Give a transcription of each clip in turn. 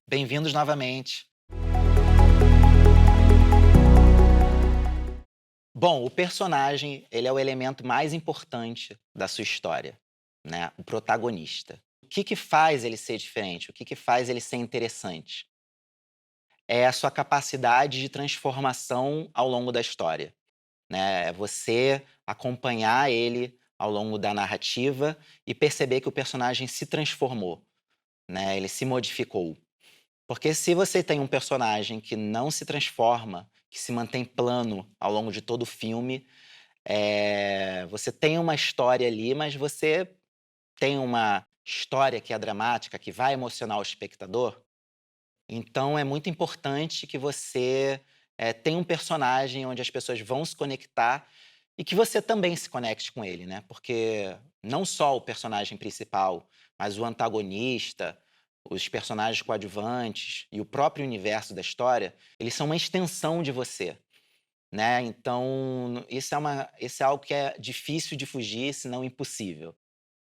Bem-vindos novamente. Bom, o personagem, ele é o elemento mais importante da sua história, né, o protagonista. O que que faz ele ser diferente? O que que faz ele ser interessante? É a sua capacidade de transformação ao longo da história, né, é você acompanhar ele ao longo da narrativa e perceber que o personagem se transformou, né, ele se modificou. Porque se você tem um personagem que não se transforma, que se mantém plano ao longo de todo o filme, você tem uma história ali, mas você tem uma história que é dramática, que vai emocionar o espectador, então é muito importante que você, tenha um personagem onde as pessoas vão se conectar e que você também se conecte com ele, né, porque não só o personagem principal, mas o antagonista, os personagens coadjuvantes e o próprio universo da história, eles são uma extensão de você, né, então isso é algo que é difícil de fugir, se não impossível,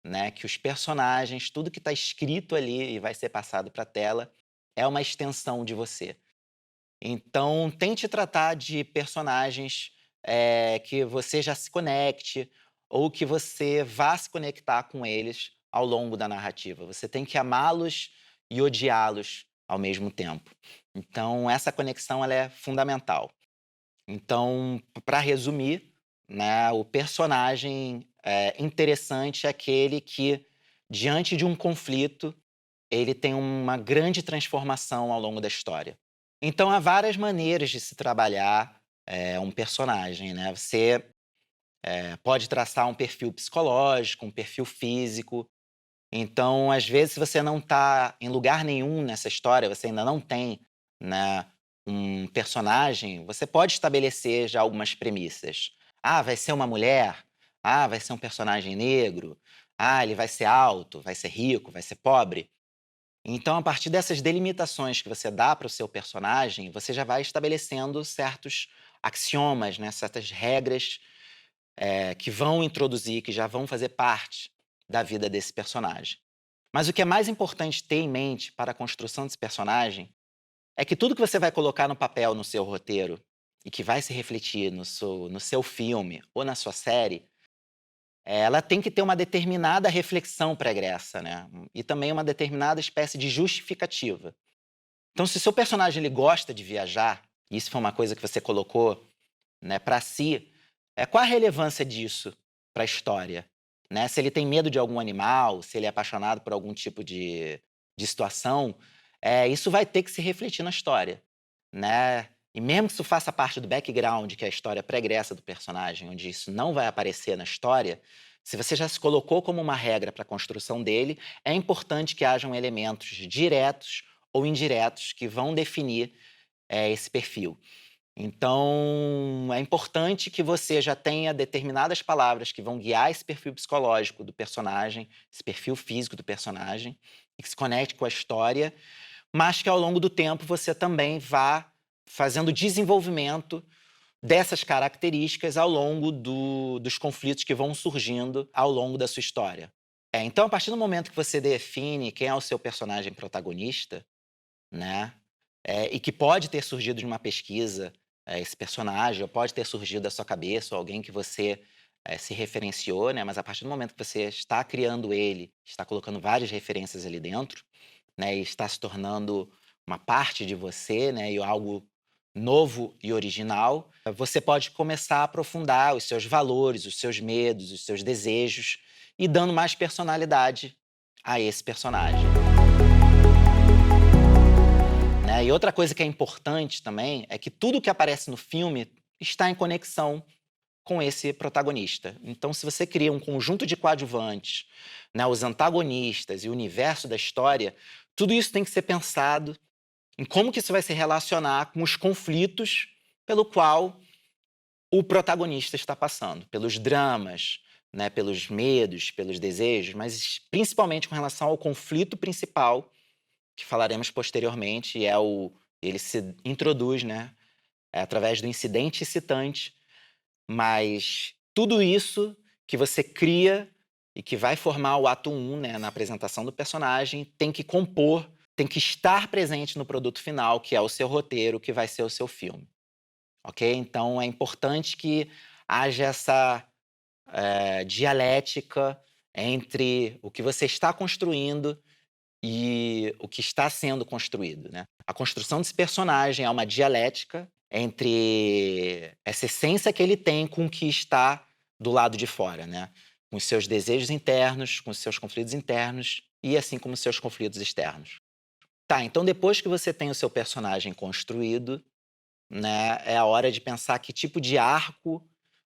né, que os personagens, tudo que está escrito ali e vai ser passado para a tela, é uma extensão de você. Então tente tratar de personagens, que você já se conecte, ou que você vá se conectar com eles ao longo da narrativa. Você tem que amá-los e odiá-los ao mesmo tempo. Então essa conexão ela é fundamental. Então, para resumir, né, o personagem, interessante é aquele que, diante de um conflito, ele tem uma grande transformação ao longo da história. Então há várias maneiras de se trabalhar, um personagem, né. Você, pode traçar um perfil psicológico, um perfil físico. Então, às vezes, se você não está em lugar nenhum nessa história, você ainda não tem, né, um personagem, você pode estabelecer já algumas premissas. Ah, vai ser uma mulher? Ah, vai ser um personagem negro? Ah, ele vai ser alto, vai ser rico, vai ser pobre? Então, a partir dessas delimitações que você dá para o seu personagem, você já vai estabelecendo certos axiomas, né, certas regras, que vão introduzir, que já vão fazer parte da vida desse personagem. Mas o que é mais importante ter em mente para a construção desse personagem é que tudo que você vai colocar no papel no seu roteiro e que vai se refletir no seu filme ou na sua série, ela tem que ter uma determinada reflexão pregressa, né? E também uma determinada espécie de justificativa. Então, se o seu personagem ele gosta de viajar, e isso foi uma coisa que você colocou, né, para si, qual a relevância disso para a história? Né? Se ele tem medo de algum animal, se ele é apaixonado por algum tipo de situação, isso vai ter que se refletir na história, né? E mesmo que isso faça parte do background, que é a história pregressa do personagem, onde isso não vai aparecer na história, se você já se colocou como uma regra para a construção dele, é importante que hajam elementos diretos ou indiretos que vão definir, esse perfil. Então, é importante que você já tenha determinadas palavras que vão guiar esse perfil psicológico do personagem, esse perfil físico do personagem, e que se conecte com a história, mas que ao longo do tempo você também vá fazendo desenvolvimento dessas características ao longo dos conflitos que vão surgindo ao longo da sua história. Então, a partir do momento que você define quem é o seu personagem protagonista, né, e que pode ter surgido de uma pesquisa, esse personagem, ou pode ter surgido da sua cabeça, ou alguém que você, se referenciou, né, mas a partir do momento que você está criando ele, está colocando várias referências ali dentro, né, e está se tornando uma parte de você, né, e algo novo e original, você pode começar a aprofundar os seus valores, os seus medos, os seus desejos, e dando mais personalidade a esse personagem. Né. E outra coisa que é importante também é que tudo que aparece no filme está em conexão com esse protagonista. Então, se você cria um conjunto de coadjuvantes, né, os antagonistas e o universo da história, tudo isso tem que ser pensado em como que isso vai se relacionar com os conflitos pelo qual o protagonista está passando, pelos dramas, né, pelos medos, pelos desejos, mas principalmente com relação ao conflito principal que falaremos posteriormente, ele se introduz, né, através do incidente excitante, mas tudo isso que você cria e que vai formar o ato um, né, na apresentação do personagem, tem que compor tem que estar presente no produto final, que é o seu roteiro, que vai ser o seu filme, ok? Então é importante que haja essa dialética entre o que você está construindo e o que está sendo construído, né? A construção desse personagem é uma dialética entre essa essência que ele tem com o que está do lado de fora, né? Com os seus desejos internos, com os seus conflitos internos e assim como os seus conflitos externos. Tá, então depois que você tem o seu personagem construído, né, é a hora de pensar que tipo de arco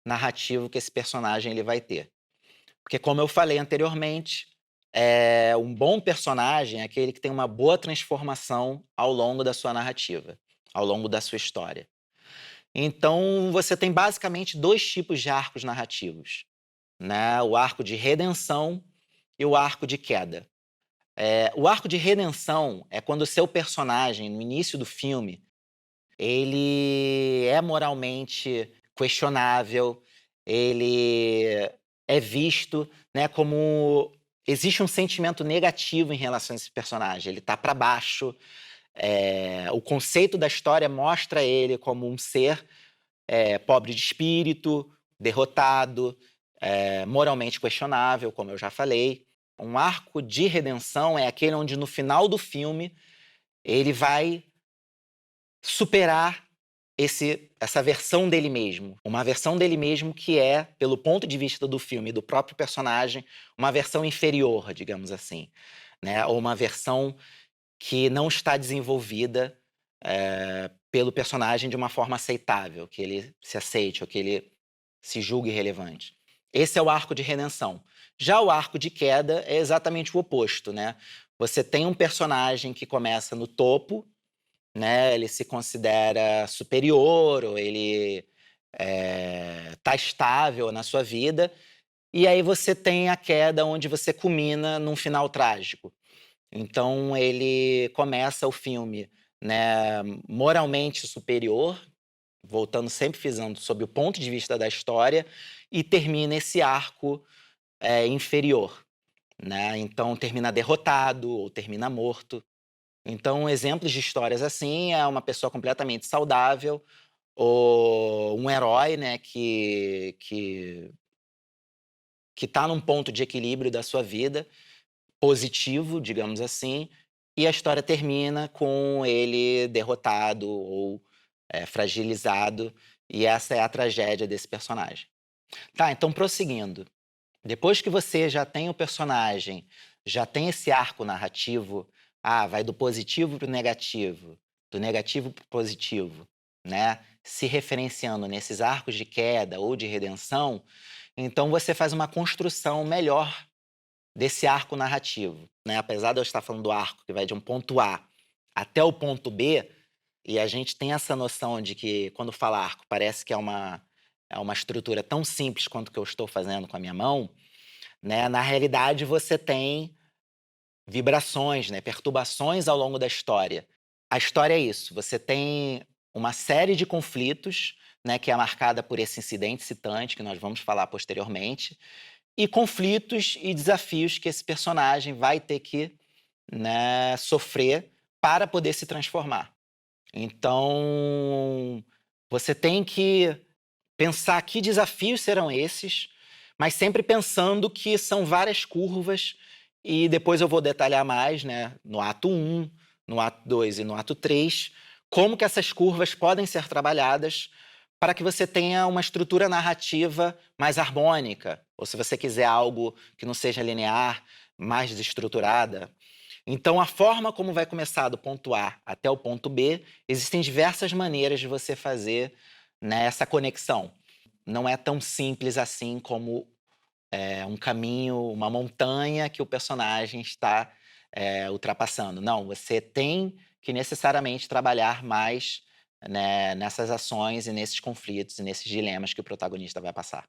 narrativo que esse personagem ele vai ter. Porque como eu falei anteriormente, um bom personagem é aquele que tem uma boa transformação ao longo da sua narrativa, ao longo da sua história. Então, você tem basicamente 2 tipos de arcos narrativos, né, o arco de redenção e o arco de queda. O arco de redenção é quando o seu personagem, no início do filme, ele é moralmente questionável, ele é visto, né, como existe um sentimento negativo em relação a esse personagem, ele tá para baixo, o conceito da história mostra ele como um ser, pobre de espírito, derrotado, moralmente questionável, como eu já falei. Um arco de redenção é aquele onde no final do filme ele vai superar essa versão dele mesmo. Uma versão dele mesmo que é, pelo ponto de vista do filme e do próprio personagem, uma versão inferior, digamos assim, né? Ou uma versão que não está desenvolvida pelo personagem de uma forma aceitável, que ele se aceite ou que ele se julgue relevante. Esse é o arco de redenção. Já o arco de queda é exatamente o oposto, né? Você tem um personagem que começa no topo, né, ele se considera superior ou ele tá estável na sua vida, e aí você tem a queda onde você culmina num final trágico. Então ele começa o filme, né, moralmente superior, voltando sempre frisando sob o ponto de vista da história, e termina esse arco, inferior, né, então termina derrotado ou termina morto. Então, exemplos de histórias assim é uma pessoa completamente saudável, ou um herói, né, que tá num ponto de equilíbrio da sua vida, positivo, digamos assim, e a história termina com ele derrotado ou, fragilizado, e essa é a tragédia desse personagem. Tá, então prosseguindo, depois que você já tem o personagem, já tem esse arco narrativo, vai do positivo para o negativo, do negativo para o positivo, né? Se referenciando nesses arcos de queda ou de redenção, então você faz uma construção melhor desse arco narrativo, né? Apesar de eu estar falando do arco que vai de um ponto A até o ponto B, e a gente tem essa noção de que quando fala arco parece que é uma estrutura tão simples quanto o que eu estou fazendo com a minha mão, né, na realidade você tem vibrações, né, perturbações ao longo da história. A história é isso, você tem uma série de conflitos, né, que é marcada por esse incidente citante, que nós vamos falar posteriormente, e conflitos e desafios que esse personagem vai ter que, né, sofrer para poder se transformar. Então, você tem que pensar que desafios serão esses, mas sempre pensando que são várias curvas e depois eu vou detalhar mais, né, no ato 1, no ato 2 e no ato 3, como que essas curvas podem ser trabalhadas para que você tenha uma estrutura narrativa mais harmônica, ou se você quiser algo que não seja linear, mais desestruturada. Então, a forma como vai começar do ponto A até o ponto B, existem diversas maneiras de você fazer, né, essa conexão. Não é tão simples assim como um caminho, uma montanha que o personagem está ultrapassando. Não, você tem que necessariamente trabalhar mais, né, nessas ações e nesses conflitos e nesses dilemas que o protagonista vai passar.